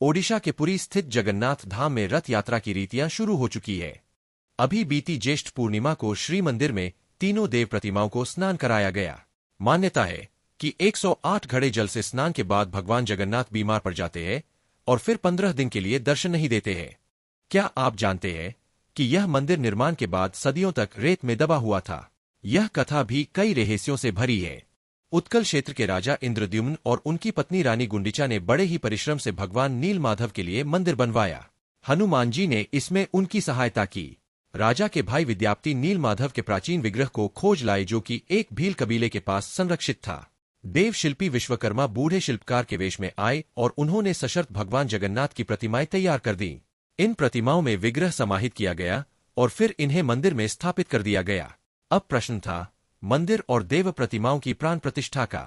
ओडिशा के पुरी स्थित जगन्नाथ धाम में रथ यात्रा की रीतियां शुरू हो चुकी है। अभी बीती ज्येष्ठ पूर्णिमा को श्री मंदिर में तीनों देव प्रतिमाओं को स्नान कराया गया। मान्यता है कि 108 घड़े जल से स्नान के बाद भगवान जगन्नाथ बीमार पड़ जाते हैं और फिर 15 दिन के लिए दर्शन नहीं देते हैं। क्या आप जानते हैं कि यह मंदिर निर्माण के बाद सदियों तक रेत में दबा हुआ था? यह कथा भी कई रहस्यों से भरी है। उत्कल क्षेत्र के राजा इंद्रद्युम्न और उनकी पत्नी रानी गुंडिचा ने बड़े ही परिश्रम से भगवान नीलमाधव के लिए मंदिर बनवाया। हनुमान जी ने इसमें उनकी सहायता की। राजा के भाई विद्यापति नीलमाधव के प्राचीन विग्रह को खोज लाए, जो कि एक भील कबीले के पास संरक्षित था। देव शिल्पी विश्वकर्मा बूढ़े शिल्पकार के वेश में आए और उन्होंने सशर्त भगवान जगन्नाथ की प्रतिमाएं तैयार कर दी। इन प्रतिमाओं में विग्रह समाहित किया गया और फिर इन्हें मंदिर में स्थापित कर दिया गया। अब प्रश्न था मंदिर और देव प्रतिमाओं की प्राण प्रतिष्ठा का।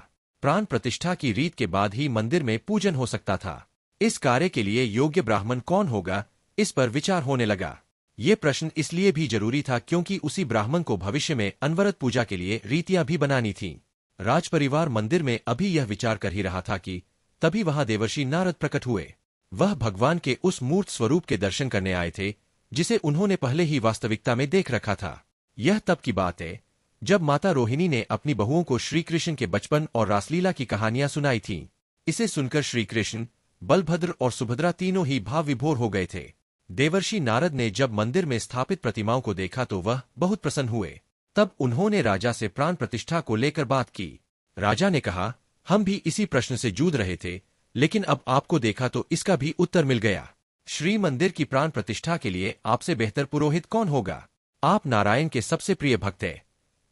प्राण प्रतिष्ठा की रीत के बाद ही मंदिर में पूजन हो सकता था। इस कार्य के लिए योग्य ब्राह्मण कौन होगा, इस पर विचार होने लगा। ये प्रश्न इसलिए भी जरूरी था क्योंकि उसी ब्राह्मण को भविष्य में अनवरत पूजा के लिए रीतियां भी बनानी थीं। राजपरिवार मंदिर में अभी यह विचार कर ही रहा था कि तभी वहां देवर्षि नारद प्रकट हुए। वह भगवान के उस मूर्त स्वरूप के दर्शन करने आए थे जिसे उन्होंने पहले ही वास्तविकता में देख रखा था। यह तब की बात है जब माता रोहिणी ने अपनी बहुओं को श्रीकृष्ण के बचपन और रासलीला की कहानियां सुनाई थीं। इसे सुनकर श्रीकृष्ण, बलभद्र और सुभद्रा तीनों ही भाव विभोर हो गए थे। देवर्षि नारद ने जब मंदिर में स्थापित प्रतिमाओं को देखा तो वह बहुत प्रसन्न हुए। तब उन्होंने राजा से प्राण प्रतिष्ठा को लेकर बात की। राजा ने कहा, हम भी इसी प्रश्न से जूझ रहे थे, लेकिन अब आपको देखा तो इसका भी उत्तर मिल गया। श्री मंदिर की प्राण प्रतिष्ठा के लिए आपसे बेहतर पुरोहित कौन होगा? आप नारायण के सबसे प्रिय भक्त हैं,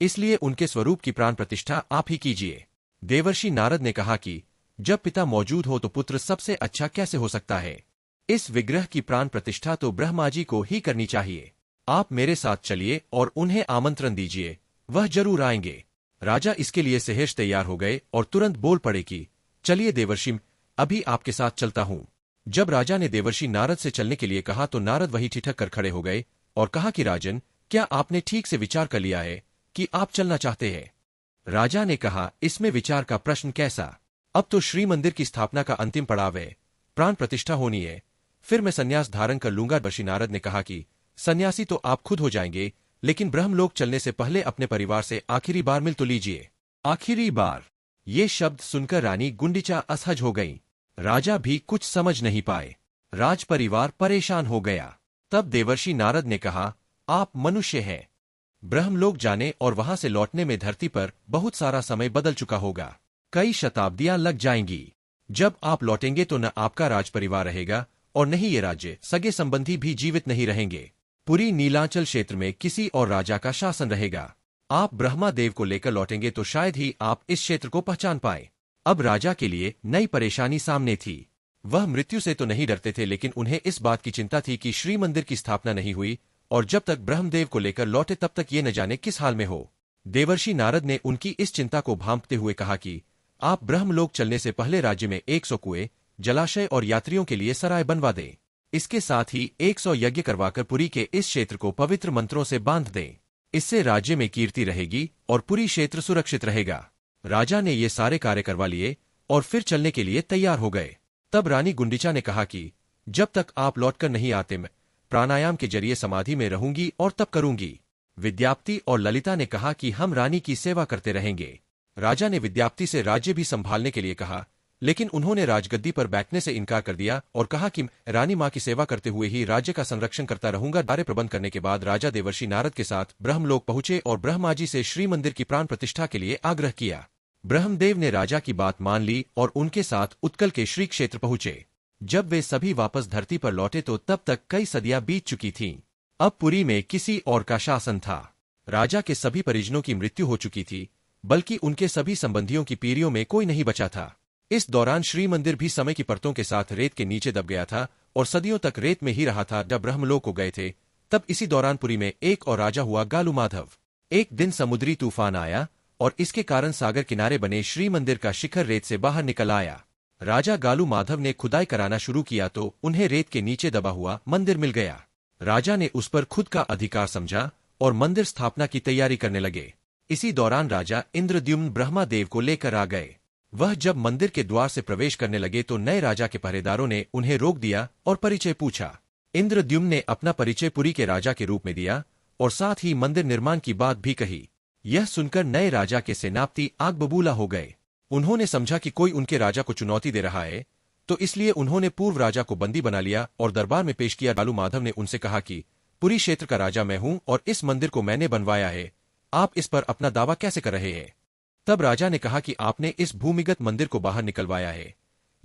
इसलिए उनके स्वरूप की प्राण प्रतिष्ठा आप ही कीजिए। देवर्षि नारद ने कहा कि जब पिता मौजूद हो तो पुत्र सबसे अच्छा कैसे हो सकता है। इस विग्रह की प्राण प्रतिष्ठा तो ब्रह्मा जी को ही करनी चाहिए। आप मेरे साथ चलिए और उन्हें आमंत्रण दीजिए, वह जरूर आएंगे। राजा इसके लिए सहर्ष तैयार हो गए और तुरंत बोल पड़े कि चलिए देवर्षि, अभी आपके साथ चलता हूँ। जब राजा ने देवर्षि नारद से चलने के लिए कहा तो नारद वही ठिठक कर खड़े हो गए और कहा कि राजन, क्या आपने ठीक से विचार कर लिया है कि आप चलना चाहते हैं? राजा ने कहा, इसमें विचार का प्रश्न कैसा? अब तो श्री मंदिर की स्थापना का अंतिम पड़ाव है, प्राण प्रतिष्ठा होनी है, फिर मैं संन्यास धारण कर लूंगा। देवर्षि नारद ने कहा कि सन्यासी तो आप खुद हो जाएंगे, लेकिन ब्रह्मलोक चलने से पहले अपने परिवार से आखिरी बार मिल तो लीजिए। आखिरी बार, ये शब्द सुनकर रानी गुंडिचा असहज हो गईं। राजा भी कुछ समझ नहीं पाए। राज परिवार परेशान हो गया। तब देवर्षि नारद ने कहा, आप मनुष्य हैं, ब्रह्मलोक जाने और वहां से लौटने में धरती पर बहुत सारा समय बदल चुका होगा, कई शताब्दियां लग जाएंगी। जब आप लौटेंगे तो न आपका राजपरिवार रहेगा और न ही ये राज्य, सगे संबंधी भी जीवित नहीं रहेंगे। पूरी नीलांचल क्षेत्र में किसी और राजा का शासन रहेगा। आप ब्रह्मा देव को लेकर लौटेंगे तो शायद ही आप इस क्षेत्र को पहचान पाए। अब राजा के लिए नई परेशानी सामने थी। वह मृत्यु से तो नहीं डरते थे, लेकिन उन्हें इस बात की चिंता थी कि श्री मंदिर की स्थापना नहीं हुई और जब तक ब्रह्मदेव को लेकर लौटे तब तक ये न जाने किस हाल में हो। देवर्षि नारद ने उनकी इस चिंता को भांपते हुए कहा कि आप ब्रह्मलोक चलने से पहले राज्य में 100 कुएं, जलाशय और यात्रियों के लिए सराय बनवा दें। इसके साथ ही 100 यज्ञ करवाकर पुरी के इस क्षेत्र को पवित्र मंत्रों से बांध दें। इससे राज्य में कीर्ति रहेगी और पुरी क्षेत्र सुरक्षित रहेगा। राजा ने ये सारे कार्य करवा लिए और फिर चलने के लिए तैयार हो गए। तब रानी गुंडिचा ने कहा कि जब तक आप लौटकर नहीं आते मैं प्राणायाम के जरिए समाधि में रहूंगी और तब करूंगी। विद्यापति और ललिता ने कहा कि हम रानी की सेवा करते रहेंगे। राजा ने विद्यापति से राज्य भी संभालने के लिए कहा, लेकिन उन्होंने राजगद्दी पर बैठने से इनकार कर दिया और कहा कि रानी मां की सेवा करते हुए ही राज्य का संरक्षण करता रहूंगा। कार्य प्रबंध करने के बाद राजा देवर्षि नारद के साथ ब्रह्मलोक पहुंचे और ब्रह्मा जी से श्री मंदिर की प्राण प्रतिष्ठा के लिए आग्रह किया। ब्रह्मदेव ने राजा की बात मान ली और उनके साथ उत्कल के श्री क्षेत्र पहुंचे। जब वे सभी वापस धरती पर लौटे तो तब तक कई सदियां बीत चुकी थीं। अब पुरी में किसी और का शासन था। राजा के सभी परिजनों की मृत्यु हो चुकी थी, बल्कि उनके सभी संबंधियों की पीढ़ियों में कोई नहीं बचा था। इस दौरान श्री मंदिर भी समय की परतों के साथ रेत के नीचे दब गया था और सदियों तक रेत में ही रहा था। जब ब्रह्मलोक को गए थे तब इसी दौरान पुरी में एक और राजा हुआ, गालू माधव। एक दिन समुद्री तूफान आया और इसके कारण सागर किनारे बने श्री मंदिर का शिखर रेत से बाहर निकल आया। राजा गालू माधव ने खुदाई कराना शुरू किया तो उन्हें रेत के नीचे दबा हुआ मंदिर मिल गया। राजा ने उस पर खुद का अधिकार समझा और मंदिर स्थापना की तैयारी करने लगे। इसी दौरान राजा इंद्रद्युम्न ब्रह्मा देव को लेकर आ गए। वह जब मंदिर के द्वार से प्रवेश करने लगे तो नए राजा के पहरेदारों ने उन्हें रोक दिया और परिचय पूछा। इंद्रद्युम्न ने अपना परिचय पुरी के राजा के रूप में दिया और साथ ही मंदिर निर्माण की बात भी कही। यह सुनकर नए राजा के सेनापति आग बबूला हो गए। उन्होंने समझा कि कोई उनके राजा को चुनौती दे रहा है, तो इसलिए उन्होंने पूर्व राजा को बंदी बना लिया और दरबार में पेश किया। गालू माधव ने उनसे कहा कि पुरी क्षेत्र का राजा मैं हूं और इस मंदिर को मैंने बनवाया है, आप इस पर अपना दावा कैसे कर रहे हैं? तब राजा ने कहा कि आपने इस भूमिगत मंदिर को बाहर निकलवाया है।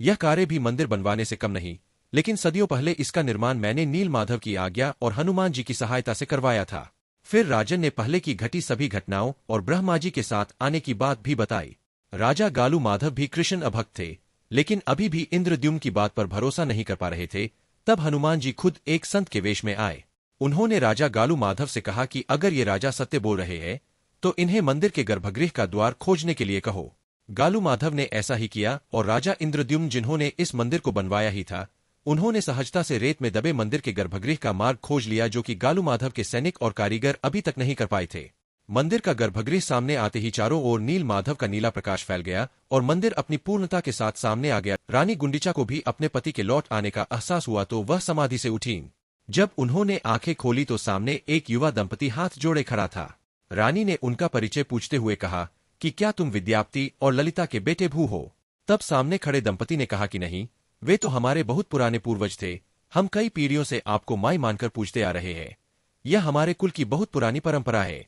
यह कार्य भी मंदिर बनवाने से कम नहीं, लेकिन सदियों पहले इसका निर्माण मैंने नील माधव की आज्ञा और हनुमान जी की सहायता से करवाया था। फिर राजन ने पहले की घटी सभी घटनाओं और ब्रह्मा जी के साथ आने की बात भी बताई। राजा गालू माधव भी कृष्ण अभक्त थे, लेकिन अभी भी इंद्रद्युम्न की बात पर भरोसा नहीं कर पा रहे थे। तब हनुमान जी खुद एक संत के वेश में आए। उन्होंने राजा गालू माधव से कहा कि अगर ये राजा सत्य बोल रहे हैं तो इन्हें मंदिर के गर्भगृह का द्वार खोजने के लिए कहो। गालू माधव ने ऐसा ही किया और राजा इंद्रद्युम्न, जिन्होंने इस मंदिर को बनवाया ही था, उन्होंने सहजता से रेत में दबे मंदिर के गर्भगृह का मार्ग खोज लिया, जो कि गालू माधव के सैनिक और कारीगर अभी तक नहीं कर पाए थे। मंदिर का गर्भगृह सामने आते ही चारों ओर नील माधव का नीला प्रकाश फैल गया और मंदिर अपनी पूर्णता के साथ सामने आ गया। रानी गुंडीचा को भी अपने पति के लौट आने का एहसास हुआ तो वह समाधि से उठी। जब उन्होंने आंखें खोली तो सामने एक युवा दंपति हाथ जोड़े खड़ा था। रानी ने उनका परिचय पूछते हुए कहा कि क्या तुम विद्याप्ति और ललिता के बेटे भू हो? तब सामने खड़े दंपति ने कहा कि नहीं, वे तो हमारे बहुत पुराने पूर्वज थे। हम कई पीढ़ियों से आपको माई मानकर पूजते आ रहे हैं। यह हमारे कुल की बहुत पुरानी परंपरा है।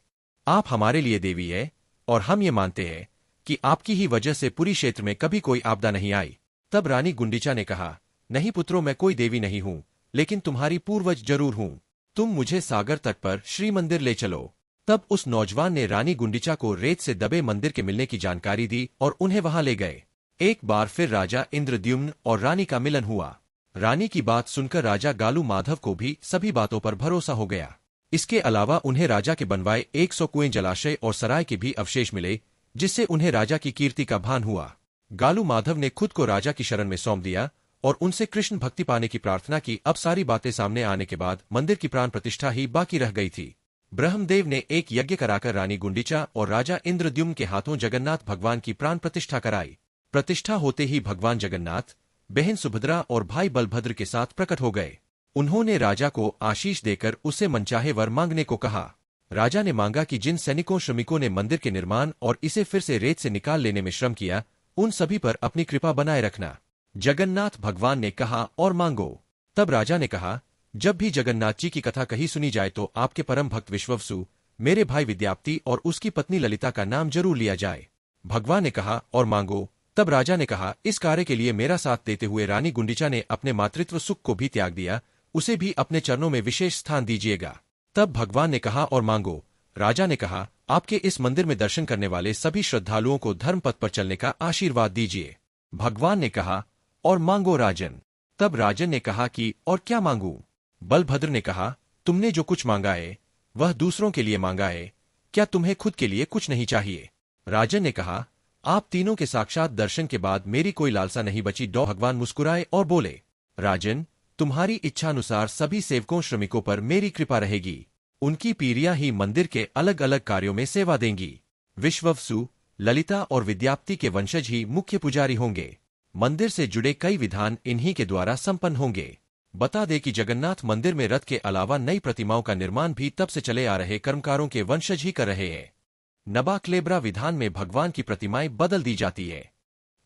आप हमारे लिए देवी है और हम ये मानते हैं कि आपकी ही वजह से पूरी क्षेत्र में कभी कोई आपदा नहीं आई। तब रानी गुंडीचा ने कहा, नहीं पुत्रों, मैं कोई देवी नहीं हूं, लेकिन तुम्हारी पूर्वज जरूर हूं। तुम मुझे सागर तट पर श्री मंदिर ले चलो। तब उस नौजवान ने रानी गुंडीचा को रेत से दबे मंदिर के मिलने की जानकारी दी और उन्हें वहां ले गए। एक बार फिर राजा इंद्रद्युम्न और रानी का मिलन हुआ। रानी की बात सुनकर राजा गालू माधव को भी सभी बातों पर भरोसा हो गया। इसके अलावा उन्हें राजा के बनवाए 100 कुएं, जलाशय और सराय के भी अवशेष मिले, जिससे उन्हें राजा की कीर्ति का भान हुआ। गालू माधव ने खुद को राजा की शरण में सौंप दिया और उनसे कृष्ण भक्ति पाने की प्रार्थना की। अब सारी बातें सामने आने के बाद मंदिर की प्राण प्रतिष्ठा ही बाकी रह गई थी। ब्रह्मदेव ने एक यज्ञ कराकर रानी गुंडीचा और राजा इंद्रद्युम्न के हाथों जगन्नाथ भगवान की प्राण प्रतिष्ठा कराई। प्रतिष्ठा होते ही भगवान जगन्नाथ बहन सुभद्रा और भाई बलभद्र के साथ प्रकट हो गए। उन्होंने राजा को आशीष देकर उसे मनचाहे वर मांगने को कहा। राजा ने मांगा कि जिन सैनिकों श्रमिकों ने मंदिर के निर्माण और इसे फिर से रेत से निकाल लेने में श्रम किया, उन सभी पर अपनी कृपा बनाए रखना। जगन्नाथ भगवान ने कहा, और मांगो। तब राजा ने कहा, जब भी जगन्नाथ जी की कथा कही सुनी जाए तो आपके परम भक्त विश्ववसु, मेरे भाई विद्याप्ति और उसकी पत्नी ललिता का नाम जरूर लिया जाए। भगवान ने कहा, और मांगो। तब राजा ने कहा, इस कार्य के लिए मेरा साथ देते हुए रानी गुंडीचा ने अपने मातृत्व सुख को भी त्याग दिया, उसे भी अपने चरणों में विशेष स्थान दीजिएगा। तब भगवान ने कहा, और मांगो। राजा ने कहा, आपके इस मंदिर में दर्शन करने वाले सभी श्रद्धालुओं को धर्म पथ पर चलने का आशीर्वाद दीजिए। भगवान ने कहा, और मांगो राजन। तब राजन ने कहा कि और क्या मांगूं? बलभद्र ने कहा, तुमने जो कुछ मांगा है वह दूसरों के लिए मांगा है, क्या तुम्हें खुद के लिए कुछ नहीं चाहिए? राजन ने कहा, आप तीनों के साक्षात दर्शन के बाद मेरी कोई लालसा नहीं बची। भगवान मुस्कुराए और बोले, राजन, तुम्हारी इच्छानुसार सभी सेवकों श्रमिकों पर मेरी कृपा रहेगी। उनकी पीढ़ियां ही मंदिर के अलग अलग कार्यों में सेवा देंगी। विश्ववसु, ललिता और विद्याप्ति के वंशज ही मुख्य पुजारी होंगे। मंदिर से जुड़े कई विधान इन्हीं के द्वारा संपन्न होंगे। बता दे कि जगन्नाथ मंदिर में रथ के अलावा नई प्रतिमाओं का निर्माण भी तब से चले आ रहे कर्मकारों के वंशज ही कर रहे हैं। नबाक्लेब्रा विधान में भगवान की प्रतिमाएं बदल दी जाती है।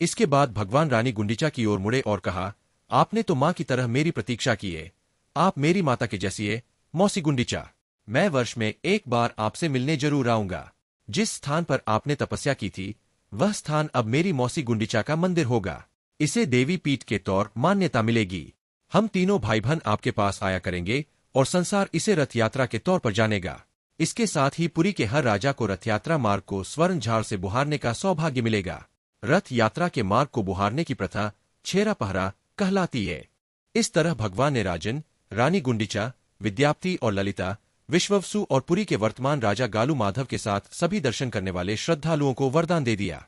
इसके बाद भगवान रानी गुंडीचा की ओर मुड़े और कहा, आपने तो माँ की तरह मेरी प्रतीक्षा की है। आप मेरी माता के जैसी है, मौसी गुंडीचा। मैं वर्ष में एक बार आपसे मिलने जरूर आऊंगा। जिस स्थान पर आपने तपस्या की थी वह स्थान अब मेरी मौसी गुंडीचा का मंदिर होगा। इसे देवी पीठ के तौर मान्यता मिलेगी। हम तीनों भाई बहन आपके पास आया करेंगे और संसार इसे रथ यात्रा के तौर पर जानेगा। इसके साथ ही पुरी के हर राजा को रथ यात्रा मार्ग को स्वर्ण झाड़ से बुहारने का सौभाग्य मिलेगा। रथ यात्रा के मार्ग को बुहारने की प्रथा छेरा पहरा कहलाती है। इस तरह भगवान ने राजन, रानी गुंडीचा, विद्याप्ति और ललिता, विश्ववसु और पुरी के वर्तमान राजा गालू माधव के साथ सभी दर्शन करने वाले श्रद्धालुओं को वरदान दे दिया।